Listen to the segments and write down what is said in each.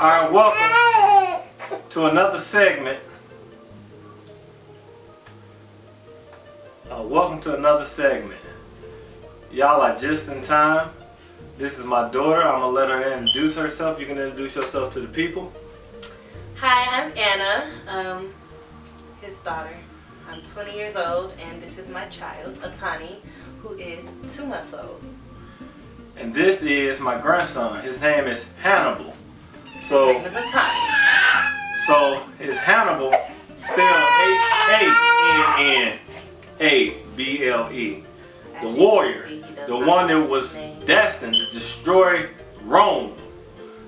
Alright, welcome to another segment. Y'all are just in time. This is my daughter. I'm going to let her introduce herself. You can introduce yourself to the people. Hi, I'm Anna, his daughter. I'm 20 years old, and this is my child, Atani, who is 2 months old. And this is my grandson. His name is Hannibal. His name is Atani. So it's Hannibal, spelled H-A-N-N-A-B-L-E. The warrior, the one that was destined to destroy Rome.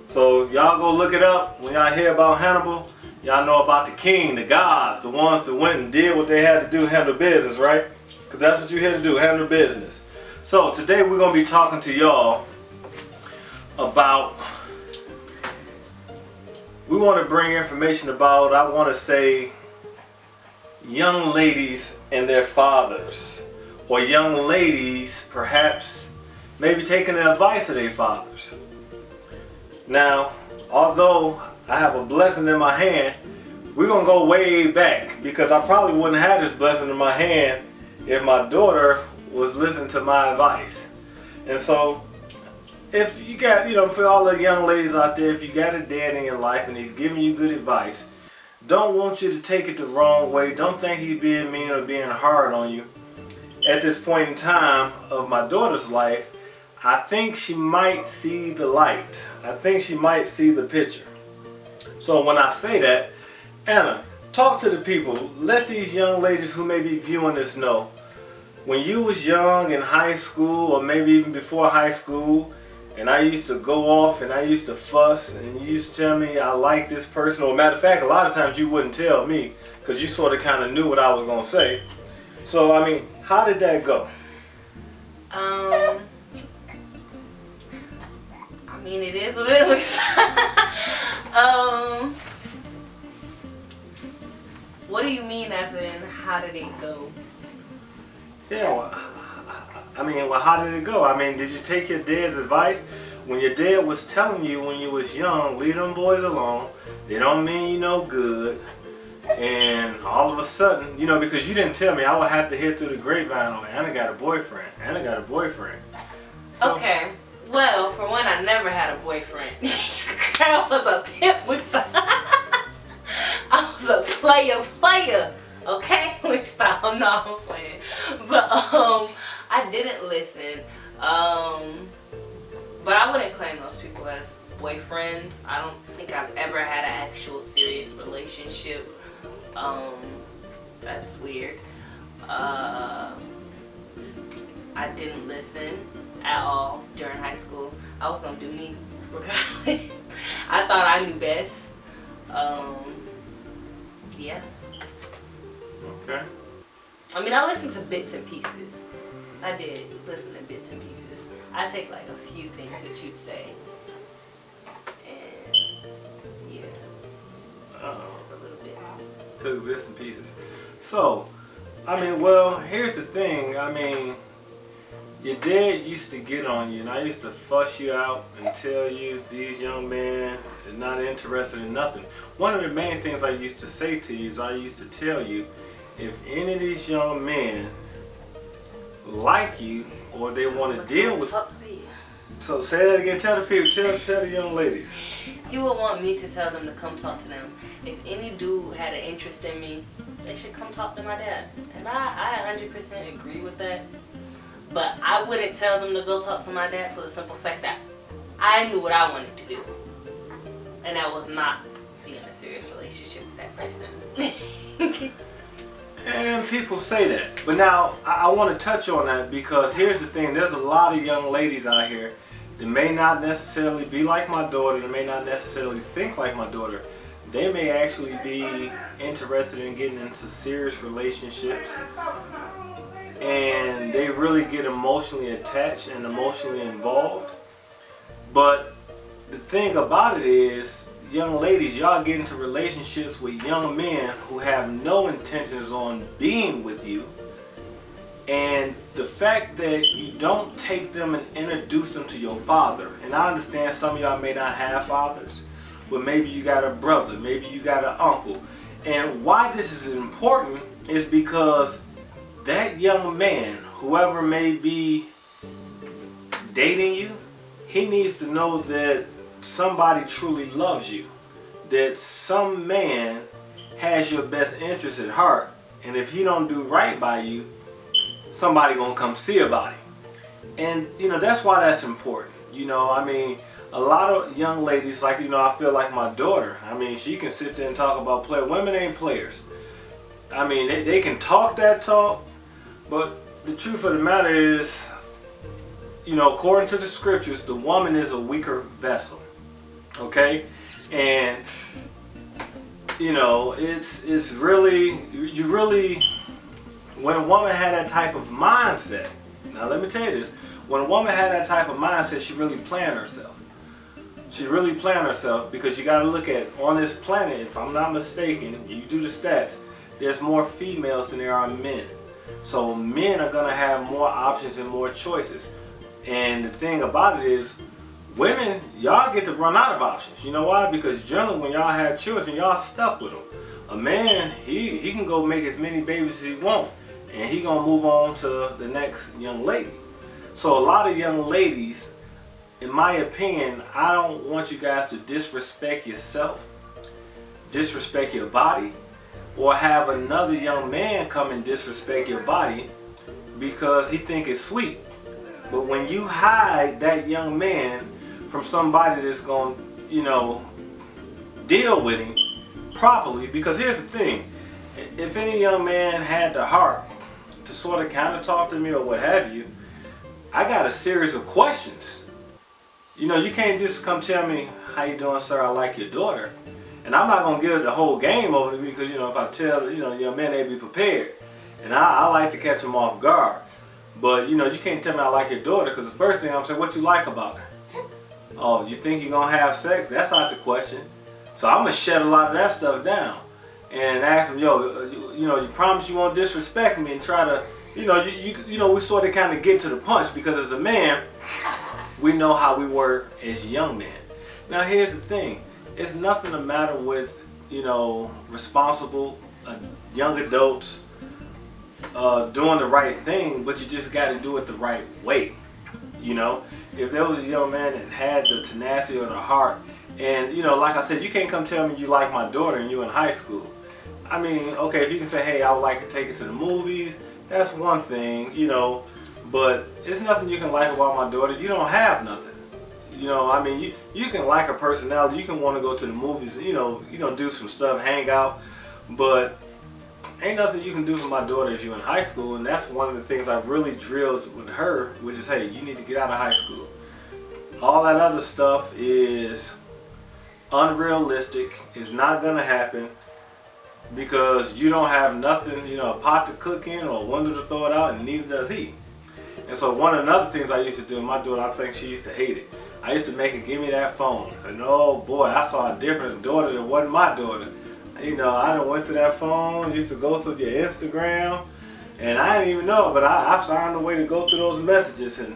So y'all go look it up. When y'all hear about Hannibal, y'all know about the king, the gods, the ones that went and did what they had to do, handle business, right? Because that's what you're here to do, handle business. So today we're going to be talking to y'all about, we want to bring information about, I want to say, young ladies and their fathers. Or young ladies, perhaps, maybe taking the advice of their fathers. Now, although I have a blessing in my hand, we're going to go way back. Because I probably wouldn't have this blessing in my hand if my daughter was listening to my advice. And so, if you got, for all the young ladies out there, if you got a dad in your life and he's giving you good advice, don't want you to take it the wrong way. Don't think he's being mean or being hard on you. At this point in time of my daughter's life, I think she might see the light. I think she might see the picture. So when I say that, Anna, talk to the people. Let these young ladies who may be viewing this know. When you was young in high school, or maybe even before high school, and I used to go off and I used to fuss, and you used to tell me I like this person, or matter of fact, a lot of times you wouldn't tell me because you sort of kind of knew what I was going to say. So, I mean, how did that go? I mean, it is what it looks like. What do you mean as in, how did it go? Yeah, well, how did it go? I mean, did you take your dad's advice? When your dad was telling you when you was young, leave them boys alone. They don't mean you no good. And all of a sudden, because you didn't tell me, I would have to hear through the grapevine, oh, Anna got a boyfriend. Anna got a boyfriend. So, okay. Well, for one, I never had a boyfriend. I was a pimp. I was a player. Okay? No, I'm playing. But I didn't listen. But I wouldn't claim those people as boyfriends. I don't think I've ever had an actual serious relationship. That's weird. I didn't listen at all during high school. I was gonna do me regardless. I thought I knew best. Yeah. Okay. I mean, I listened to bits and pieces. I did listen to bits and pieces. I take like a few things that you'd say. And yeah. A little bit. Took bits and pieces. So, I mean, well, here's the thing. I mean, your dad used to get on you, and I used to fuss you out and tell you these young men are not interested in nothing. One of the main things I used to say to you is I used to tell you, if any of these young men like you or they want to deal with... So say that again. Tell the people, tell the young ladies. He would want me to tell them to come talk to them. If any dude had an interest in me, they should come talk to my dad. And I 100% agree with that. But I wouldn't tell them to go talk to my dad for the simple fact that I knew what I wanted to do. And that was not be in a serious relationship with that person. And people say that. But now, I want to touch on that because here's the thing. There's a lot of young ladies out here that may not necessarily be like my daughter. They may not necessarily think like my daughter. They may actually be interested in getting into serious relationships. And they really get emotionally attached and emotionally involved. But the thing about it is, young ladies, y'all get into relationships with young men who have no intentions on being with you. And the fact that you don't take them and introduce them to your father, and I understand some of y'all may not have fathers, but maybe you got a brother, maybe you got an uncle. And why this is important is because that young man, whoever may be dating you, he needs to know that somebody truly loves you, that some man has your best interest at heart, and if he don't do right by you, somebody gonna come see about it. And that's why that's important. I mean, a lot of young ladies, like I feel like my daughter, I mean, she can sit there and talk about players. Women ain't players. I mean, they can talk that talk, but the truth of the matter is, according to the scriptures, the woman is a weaker vessel. Okay? And it's really, when a woman had that type of mindset, now let me tell you this, when a woman had that type of mindset, she really planned herself. She really planned herself, because you got to look at, on this planet, if I'm not mistaken, you do the stats, there's more females than there are men. So men are going to have more options and more choices. And the thing about it is, women, y'all get to run out of options. You know why? Because generally when y'all have children, y'all stuck with them. A man, he can go make as many babies as he wants, and he gonna move on to the next young lady. So a lot of young ladies, in my opinion, I don't want you guys to disrespect yourself, disrespect your body, or have another young man come and disrespect your body because he think it's sweet. But when you hide that young man from somebody that's going to, deal with him properly, because here's the thing, if any young man had the heart to sort of kind of talk to me or what have you, I got a series of questions. You can't just come tell me, how you doing, sir, I like your daughter. And I'm not going to give the whole game over to me, because, if I tell, young man, they be prepared. And I like to catch them off guard. But, you can't tell me I like your daughter, because the first thing I'm saying, what you like about her? Oh, you think you're going to have sex? That's not the question. So I'm going to shut a lot of that stuff down and ask them, you promise you won't disrespect me, and try to, we sort of kind of get to the punch, because as a man, we know how we were as young men. Now here's the thing. It's nothing the matter with, responsible young adults doing the right thing, but you just got to do it the right way. If there was a young man that had the tenacity or the heart, and like I said, you can't come tell me you like my daughter and you in high school. I mean, okay, if you can say, hey, I would like to take it to the movies, that's one thing, but it's nothing you can like about my daughter. You don't have nothing. I mean, you can like her personality, you can want to go to the movies, do some stuff, hang out, but ain't nothing you can do for my daughter if you're in high school. And that's one of the things I've really drilled with her, which is, hey, you need to get out of high school. All that other stuff is unrealistic. It's not going to happen, because you don't have nothing, a pot to cook in or a window to throw it out, and neither does he. And so one of the other things I used to do, my daughter, I think she used to hate it. I used to make her give me that phone. And oh boy, I saw a different daughter that wasn't my daughter. I done went to that phone, used to go through your Instagram, and I didn't even know, but I found a way to go through those messages and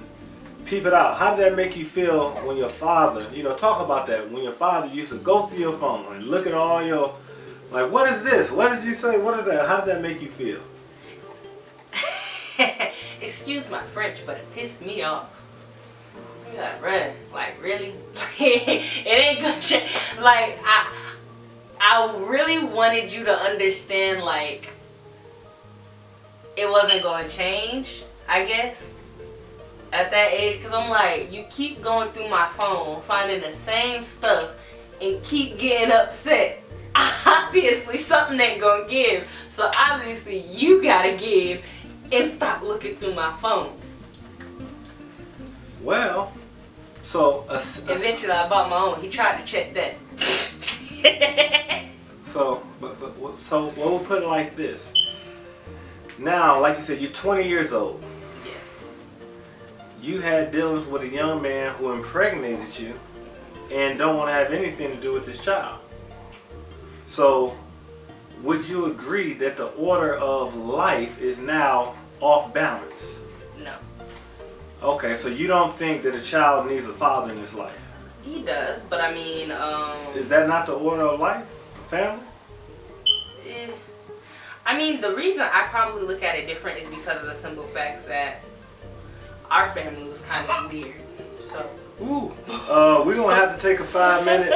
peep it out. How did that make you feel when your father, talk about that, when your father used to go through your phone and look at all your, like, what is this? What did you say? What is that? How did that make you feel? Excuse my French, but it pissed me off. I'm like, bruh, like, really? It ain't gonna change. Like, I really wanted you to understand, like, it wasn't going to change, I guess, at that age. Because I'm like, you keep going through my phone, finding the same stuff, and keep getting upset. Obviously, something ain't going to give. So, obviously, you got to give and stop looking through my phone. Well, so... Eventually, I bought my own. He tried to check that. So we'll put it like this. Now, like you said, you're 20 years old. Yes. You had dealings with a young man who impregnated you and don't want to have anything to do with this child. So, would you agree that the order of life is now off balance? No. Okay, so you don't think that a child needs a father in his life? He does, but I mean, Is that not the order of life? Family? eh. I mean, the reason I probably look at it different is because of the simple fact that our family was kind of weird. So. Ooh. We're gonna have to take a 5-minute